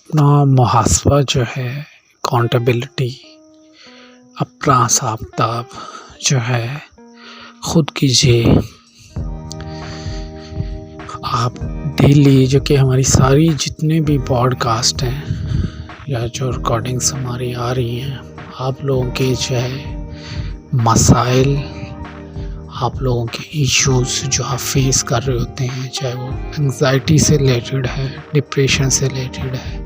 اپنا محاسبہ جو ہے، اکاؤنٹیبلٹی، اپنا حساب کتاب جو ہے خود کیجیے. آپ ڈیلی جو کہ ہماری ساری جتنے بھی پوڈ کاسٹ ہیں یا جو ریکارڈنگس ہماری آ رہی ہیں، آپ لوگوں کے جو ہے مسائل، آپ لوگوں کے ایشوز جو آپ فیس کر رہے ہوتے ہیں، چاہے وہ انگزائٹی سے ریلیٹڈ ہے، ڈپریشن سے ریلیٹڈ ہے،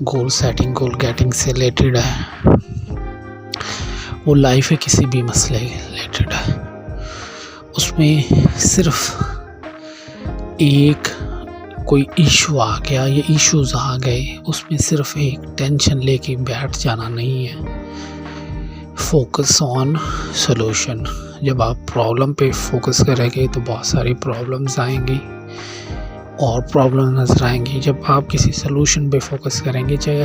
گول سیٹنگ گول گیٹنگ سے ریلیٹڈ ہے، وہ لائف ہے کسی بھی مسئلے ریلیٹڈ ہے، اس میں صرف ایک کوئی ایشو آ گیا یا ایشوز آ گئے، اس میں صرف ایک ٹینشن لے کے بیٹھ جانا نہیں ہے. Focus on solution. جب آپ پرابلم پہ فوکس کریں گے تو بہت ساری پرابلمز آئیں گی اور پرابلم نظر آئیں گی. جب آپ کسی سلوشن پہ فوکس کریں گے، چاہے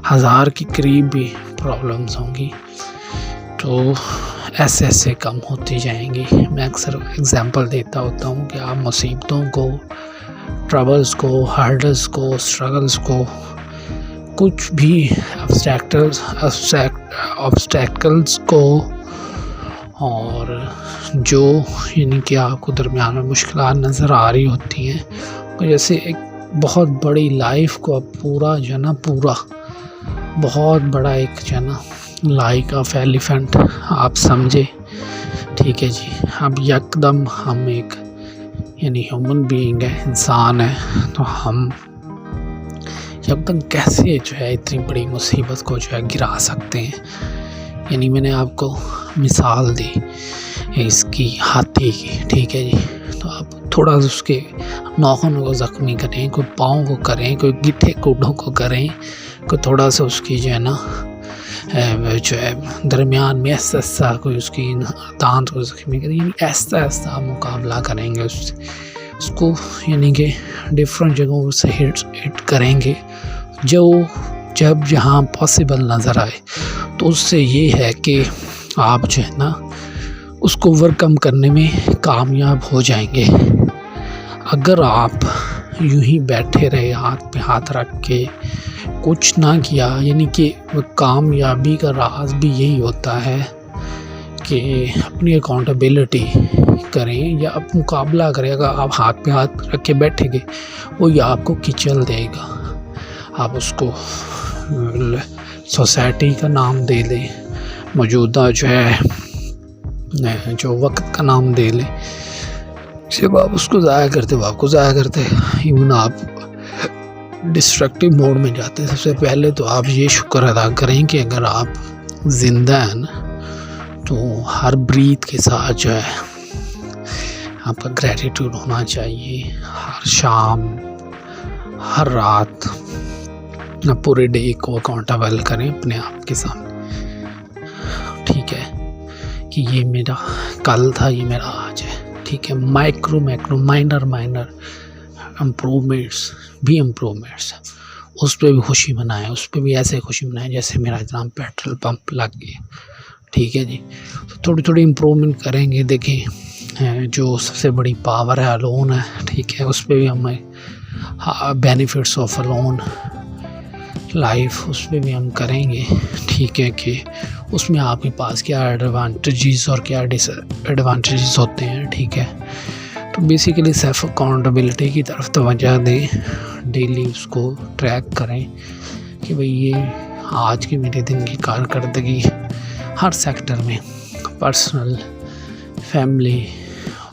ہزار کے قریب بھی پرابلمز ہوں گی، تو ایسے کم ہوتی جائیں گی. میں اکثر اگزامپل دیتا ہوتا ہوں کہ آپ مصیبتوں کو، ٹربلز کو، ہرڈلز کو، اسٹرگلز کو، کچھ بھی آبسٹیکلز کو، اور جو یعنی کہ آپ کو درمیان میں مشکلات نظر آ رہی ہوتی ہیں، جیسے ایک بہت بڑی لائف کو اب پورا بہت بڑا ایک جو ہے نا لائک آف ایلیفینٹ آپ سمجھے. ٹھیک ہے جی. اب یکدم ہم ایک یعنی ہیومن بینگ ہے، انسان ہے، تو ہم یکدم کیسے جو ہے اتنی بڑی مصیبت کو جو ہے گرا سکتے ہیں. یعنی میں نے آپ کو مثال دی اس کی ہاتھی کی. ٹھیک ہے جی. تو آپ تھوڑا سا اس کے ناخنوں کو زخمی کریں، کوئی پاؤں کو کریں، کوئی گٹھے کوڈوں کو کریں، کوئی تھوڑا سا اس کی جو ہے نا جو ہے درمیان میں ایسا کوئی اس کی دانت کو زخمی کریں. یعنی ایسا مقابلہ کریں گے اس کو، یعنی کہ ڈفرینٹ جگہوں سے ہٹ کریں گے جب جہاں پاسبل نظر آئے. تو اس سے یہ ہے کہ آپ جو ہے نا اس کو اوورکم کرنے میں کامیاب ہو جائیں گے. اگر آپ یوں ہی بیٹھے رہے ہاتھ پہ ہاتھ رکھ کے کچھ نہ کیا، یعنی کہ کامیابی کا راز بھی یہی ہوتا ہے کہ اپنی اکاؤنٹیبلٹی کریں یا آپ مقابلہ کریں. اگر آپ ہاتھ پہ ہاتھ رکھ کے بیٹھیں گے، وہ یہ آپ کو کچل دے گا. آپ اس کو سوسائٹی کا نام دے لیں، موجودہ جو ہے جو وقت کا نام دے لیں. جب آپ اس کو ضائع کرتے ہو، آپ کو ضائع کرتے، ایون آپ ڈسٹرکٹیو موڈ میں جاتے ہیں. سب سے پہلے تو آپ یہ شکر ادا کریں کہ اگر آپ زندہ ہیں نا، تو ہر بریتھ کے ساتھ جو ہے آپ کا گریٹیٹیوڈ ہونا چاہیے. ہر شام، ہر رات، اپنا پورے ڈے کو اکاؤنٹیبل کریں اپنے آپ کے سامنے. ٹھیک ہے کہ یہ میرا کل تھا، یہ میرا آج ہے. ٹھیک ہے. مائکرو مائنر امپرومنٹس اس پہ بھی خوشی منائیں. اس پہ بھی ایسے خوشی منائیں جیسے میرا اتنا پیٹرول پمپ لگ گیا. ٹھیک ہے جی. تو تھوڑی امپرومنٹ کریں گے. دیکھیں جو سب سے بڑی پاور ہے الون ہے. ٹھیک ہے. اس پہ بھی ہمیں بینیفٹس آف الون لائف اس پہ بھی ہم کریں گے. ٹھیک ہے کہ اس میں آپ کے پاس کیا ایڈوانٹیجز اور کیا ڈس ایڈوانٹیجز ہوتے ہیں. ٹھیک ہے. تو بیسیکلی سیلف اکاؤنٹیبلٹی کی طرف توجہ دیں. ڈیلی اس کو ٹریک کریں کہ بھئی یہ آج کی میرے دن کی کارکردگی ہر سیکٹر میں، personal, family,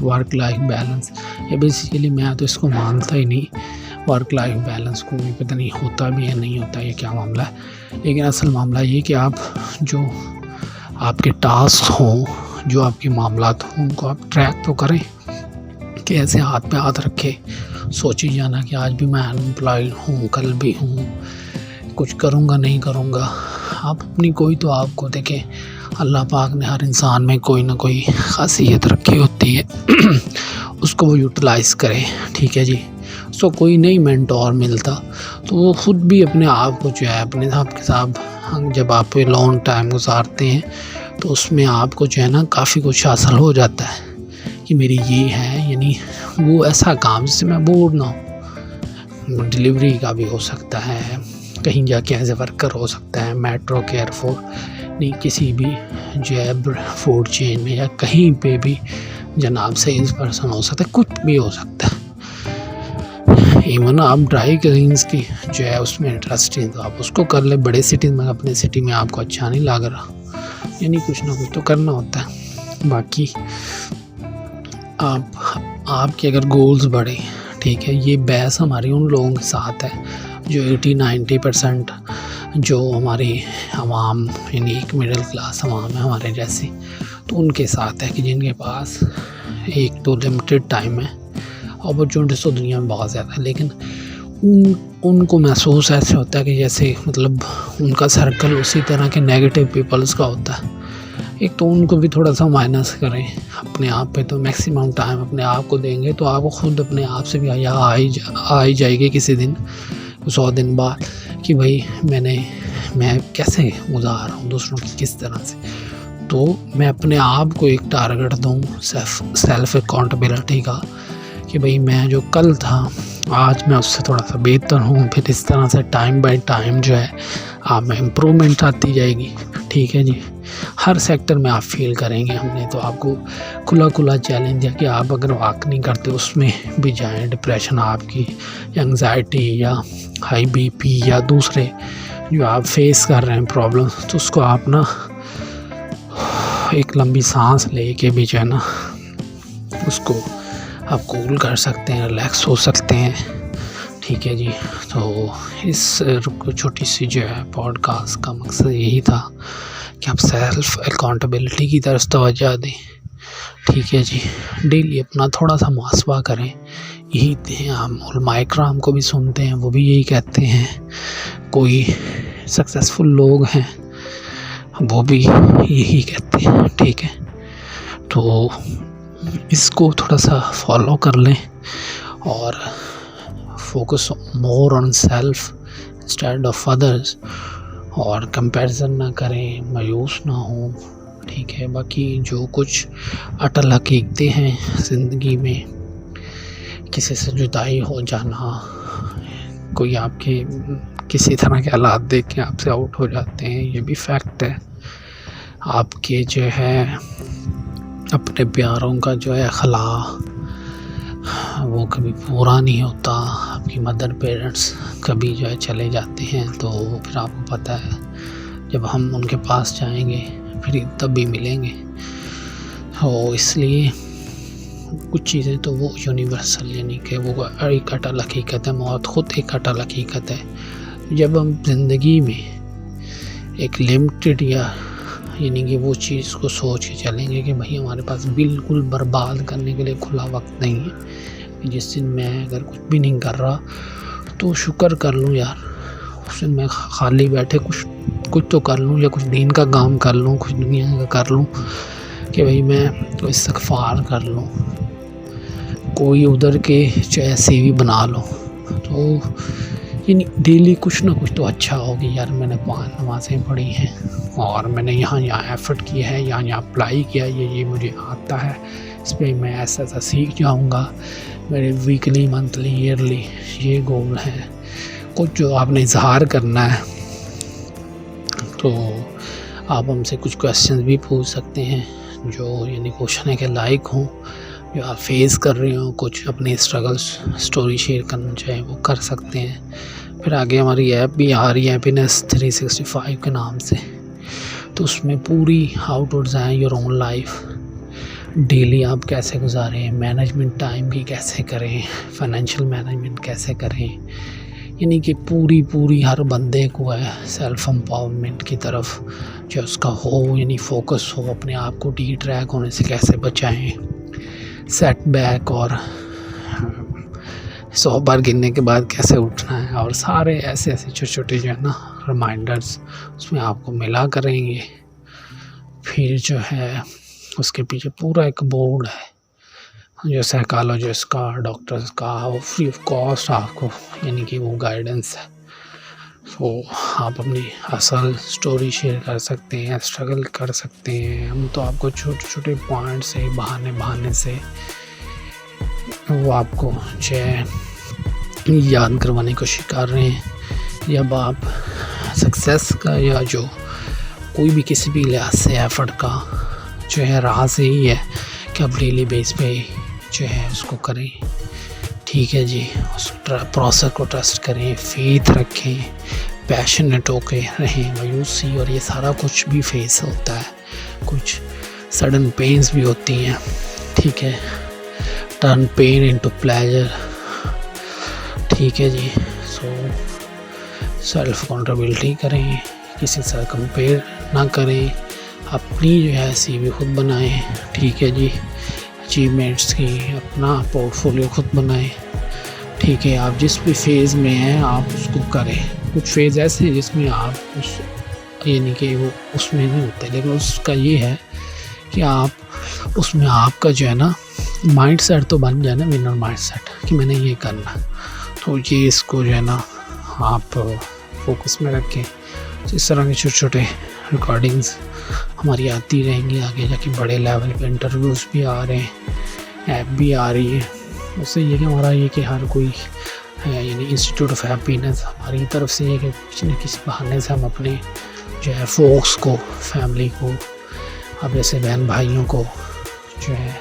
work life balance. یہ بیسیکلی میں تو اس کو مانتا ہی نہیں. ورک لائف بیلنس کو بھی پتہ نہیں ہوتا بھی ہے نہیں ہوتا، یہ کیا معاملہ ہے. لیکن اصل معاملہ یہ کہ آپ جو آپ کے ٹاسک ہوں، جو آپ کے معاملات ہوں، ان کو آپ ٹریک تو کریں کہ ایسے ہاتھ پہ ہاتھ رکھے سوچی جانا کہ آج بھی میں انپلائڈ ہوں، کل بھی ہوں، کچھ کروں گا نہیں کروں گا. آپ اپنی کوئی تو آپ کو دیکھیں، اللہ پاک نے ہر انسان میں کوئی نہ کوئی خاصیت رکھی ہوتی ہے. اس کو وہ یوٹیلائز کرے. ٹھیک ہے جی. اس کو کوئی نہیں مینٹور ملتا تو وہ خود بھی اپنے آپ کو جو ہے اپنے آپ کے ساتھ جب آپ پہ لانگ ٹائم گزارتے ہیں تو اس میں آپ کو جو ہے نا کافی کچھ حاصل ہو جاتا ہے کہ میری یہ ہے. یعنی وہ ایسا کام جس سے میں بور نہ ہوں. ڈلیوری کا بھی ہو سکتا ہے، کہیں جا کے ایز اے ورکر ہو سکتا ہے، میٹرو کیئر فور نہیں کسی بھی جو ہے فوڈ چین میں یا کہیں پہ بھی جناب سیلس پرسن ہو سکتا ہے، کچھ بھی ہو سکتا ہے۔ ایون آپ ڈرائی کلینس کی جو ہے اس میں انٹرسٹ ہے تو آپ اس کو کر لیں، بڑے سٹی میں، اپنے سٹی میں آپ کو اچھا نہیں لگ رہا، یعنی کچھ نہ کچھ تو کرنا ہوتا ہے۔ باقی آپ کے اگر گولز بڑھے، ٹھیک ہے، یہ بحث ہماری ان لوگوں کے ساتھ ہے جو 80-90% جو ہماری عوام یعنی ایک مڈل کلاس عوام ہے ہمارے جیسی، تو ان کے ساتھ ہے کہ جن کے پاس ایک تو لمیٹڈ ٹائم ہے، اپرچونیٹیز تو دنیا میں بہت زیادہ ہے، لیکن ان کو محسوس ایسے ہوتا ہے کہ جیسے مطلب ان کا سرکل اسی طرح کے نیگیٹو پیپلز کا ہوتا ہے۔ ایک تو ان کو بھی تھوڑا سا مائنس کریں اپنے آپ پہ، تو میکسیمم ٹائم اپنے آپ کو دیں گے تو آپ کو خود اپنے آپ سے بھی حیا آ ہی جائے گی کسی دن، 100 دن بعد، کہ بھائی میں کیسے گزار رہا ہوں دوسروں کی کس طرح سے۔ تو میں اپنے آپ کو ایک ٹارگٹ دوں سیلف اکاؤنٹیبلٹی کا کہ بھئی میں جو کل تھا آج میں اس سے تھوڑا سا بہتر ہوں، پھر اس طرح سے ٹائم بائی ٹائم جو ہے آپ میں امپرومنٹ آتی جائے گی، ٹھیک ہے جی۔ ہر سیکٹر میں آپ فیل کریں گے، ہم نے تو آپ کو کھلا چیلنج ہے کہ آپ اگر واک نہیں کرتے اس میں بھی جائیں، ڈپریشن آپ کی یا انگزائٹی یا ہائی بی پی یا دوسرے جو آپ فیس کر رہے ہیں پرابلمس، تو اس کو آپ نا ایک لمبی سانس لے کے بھی جو ہے نا اس کو آپ کول کر سکتے ہیں، ریلیکس ہو سکتے ہیں، ٹھیک ہے جی۔ تو اس چھوٹی سی جو ہے پوڈ کاسٹ کا مقصد یہی تھا کہ آپ سیلف اکاؤنٹیبلٹی کی طرف توجہ دیں، ٹھیک ہے جی۔ ڈیلی اپنا تھوڑا سا محاسبہ کریں، یہی ہم علماء کرام کو بھی سنتے ہیں، وہ بھی یہی کہتے ہیں، کوئی سکسیزفل لوگ ہیں وہ بھی یہی کہتے ہیں، ٹھیک ہے۔ تو اس کو تھوڑا سا فالو کر لیں اور focus more on self instead of others, اور کمپیریزن نہ کریں، مایوس نہ ہوں، ٹھیک ہے۔ باقی جو کچھ اٹل حقیقتیں ہیں زندگی میں، کسی سے جدائی ہو جانا، کوئی آپ کے کسی طرح کے حالات دیکھ کے آپ سے آؤٹ ہو جاتے ہیں، یہ بھی فیکٹ ہے۔ آپ کے جو ہے اپنے پیاروں کا جو ہے خلا وہ کبھی پورا نہیں ہوتا، آپ کی مدر پیرنٹس کبھی جو ہے چلے جاتے ہیں، تو پھر آپ کو پتہ ہے جب ہم ان کے پاس جائیں گے پھر تب بھی ملیں گے۔ تو اس لیے کچھ چیزیں تو وہ یونیورسل یعنی کہ وہ ایک اٹل حقیقت ہے، موت خود ایک اٹل حقیقت ہے۔ جب ہم زندگی میں ایک لمیٹڈ یعنی کہ وہ چیز کو سوچ کے چلیں گے کہ بھائی ہمارے پاس بالکل برباد کرنے کے لیے کھلا وقت نہیں ہے، جس دن میں اگر کچھ بھی نہیں کر رہا تو شکر کر لوں یار، اس دن میں خالی بیٹھے کچھ تو کر لوں، یا کچھ دین کا کام کر لوں، کچھ دنیا کا کر لوں، کہ بھائی میں تو استغفار کر لوں، کوئی ادھر کے چاہے سی وی بنا لو، تو یعنی ڈیلی کچھ نہ کچھ تو اچھا ہوگی یار، میں نے 5 نمازیں پڑھی ہیں اور میں نے یہاں ایفرٹ کیا ہے، یہاں اپلائی کیا، یہ مجھے آتا ہے، اس پہ میں ایسا سیکھ جاؤں گا، میرے ویکلی منتھلی ایئرلی یہ گول ہے، کچھ جو آپ نے اظہار کرنا ہے۔ تو آپ ہم سے کچھ کویسچنز بھی پوچھ سکتے ہیں جو یعنی پوچھنے کے لائق ہوں، جو آپ فیس کر رہے ہوں، کچھ اپنی اسٹرگلس اسٹوری شیئر کرنا چاہیں وہ کر سکتے ہیں۔ پھر آگے ہماری ایپ بھی آ رہی ہے ہیپینس 365 کے نام سے، تو اس میں پوری how to design your own life, daily آپ کیسے گزاریں، مینجمنٹ ٹائم کی کیسے کریں، فائنینشیل مینجمنٹ کیسے کریں، یعنی کہ پوری ہر بندے کو ہے سیلف امپاورمنٹ کی طرف جو اس کا ہو، یعنی فوکس ہو، اپنے آپ کو ڈی ٹریک ہونے سے کیسے بچائیں، سیٹ بیک اور 100 بار گرنے کے بعد کیسے اٹھنا ہے، اور سارے ایسے چھوٹے جو ہے نا ریمائنڈرز اس میں آپ کو ملا کریں گے۔ پھر جو ہے اس کے پیچھے پورا ایک بورڈ ہے جو سائیکالوجسٹ کا، ڈاکٹرز کا، وہ فری آف کاسٹ آپ کو یعنی کہ وہ گائیڈنس ہے، تو آپ اپنی اصل اسٹوری شیئر کر سکتے ہیں، اسٹرگل کر سکتے ہیں، ہم تو آپ کو چھوٹے پوائنٹ سے بہانے سے وہ آپ کو جو ہے یاد کروانے کی کوشش کر رہے ہیں. جب آپ سکسیس کا یا جو کوئی بھی کسی بھی لحاظ سے ایفرٹ کا جو ہے راز یہی ہے کہ آپ ڈیلی بیس پہ جو ہے اس کو کریں. ٹھیک ہے جی, اس پروسیس کو ٹرسٹ کریں, فیتھ رکھیں, پیشنیٹ ہو کے رہیں, مایوسی اور یہ سارا کچھ بھی فیس ہوتا ہے, کچھ سڈن پینز بھی ہوتی ہیں. ٹھیک ہے, ٹرن پین انٹو پلیجر. ٹھیک ہے جی. سو سیلف اکاؤنٹیبلٹی کریں, کسی سے کمپیئر نہ کریں, اپنی جو ہے سی وی خود بنائیں. ٹھیک ہے جی, اچیومنٹس کی اپنا پورٹ فولیو خود بنائیں. ٹھیک ہے, آپ جس بھی فیز میں ہیں آپ اس کو کریں. کچھ فیز ایسے ہیں جس میں آپ اس یعنی کہ وہ اس میں نہیں ہوتے, لیکن اس کا یہ ہے کہ آپ اس میں آپ کا جو ہے نا مائنڈ سیٹ تو بن جائے نا, ونر مائنڈ سیٹ کہ میں نے یہ کرنا. تو یہ اس کو جو ہے نا آپ فوکس میں رکھیں. اس طرح کے چھوٹے چھوٹے ریکارڈنگز ہماری آتی رہیں گی. آگے جا کے بڑے لیول پہ انٹرویوز بھی آ رہے ہیں, ایپ بھی آ رہی ہے. اس سے یہ کہ ہمارا یہ کہ ہر کوئی یعنی انسٹیٹیوٹ آف ہیپینس ہماری طرف سے یہ کہ کسی نہ کسی بہانے سے ہم اپنے جو ہے فوکس کو, فیملی کو, اب جیسے بہن بھائیوں کو جو ہے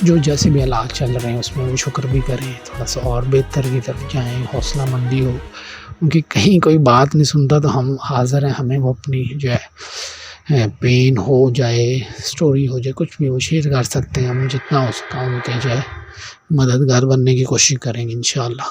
جو جیسے بھی حالات چل رہے ہیں اس میں بھی شکر بھی کریں, تھوڑا سا اور بہتر کی طرف جائیں, حوصلہ مندی ہو. کیونکہ کہیں کوئی بات نہیں سنتا تو ہم حاضر ہیں, ہمیں وہ اپنی جو ہے پین ہو جائے, اسٹوری ہو جائے, کچھ بھی وہ شیئر کر سکتے ہیں. ہم جتنا ہو سکا ان کے جو ہے مددگار بننے کی کوشش کریں گے انشاءاللہ.